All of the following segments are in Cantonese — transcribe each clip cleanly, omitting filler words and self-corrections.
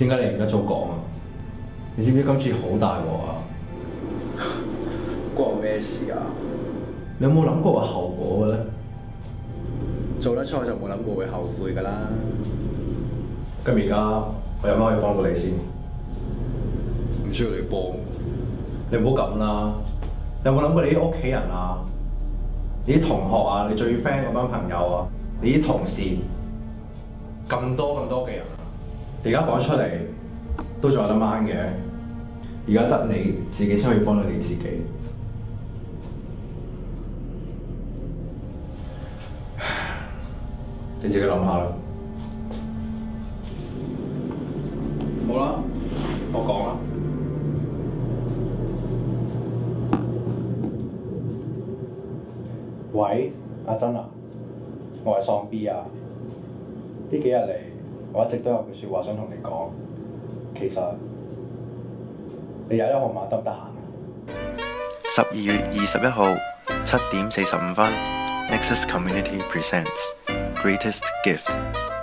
點解你唔一早講啊？你知唔知今次好大鑊啊？關我咩事啊？你有冇諗過個後果嘅咧？做得錯就冇諗過會後悔㗎啦。咁而家我有乜可以幫到你先？唔需要你幫。你唔好咁啦！你有冇諗過你啲屋企人啊？你啲同學啊？你最 friend 嗰班朋友啊？你啲同事咁多嘅人啊！你而家講出嚟都仲有得掹嘅。而家得你自己先可以幫到你自己。你自己諗下啦。好啦，我講啦。喂，阿珍啊，我係喪 B 啊。呢幾日嚟，我一直都有句説話想同你講。其實你22號晚得唔得閒啊12月21號7:45 Nexus Community Presents Greatest Gift，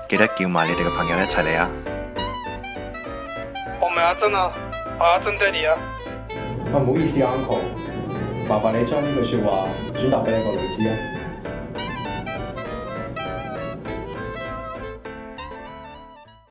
記得叫埋你哋嘅朋友一齊嚟啊！我唔係阿珍啊，我係阿珍爹哋啊。唔好意思，Uncle，麻煩你將呢句説話轉達俾你個女知啊。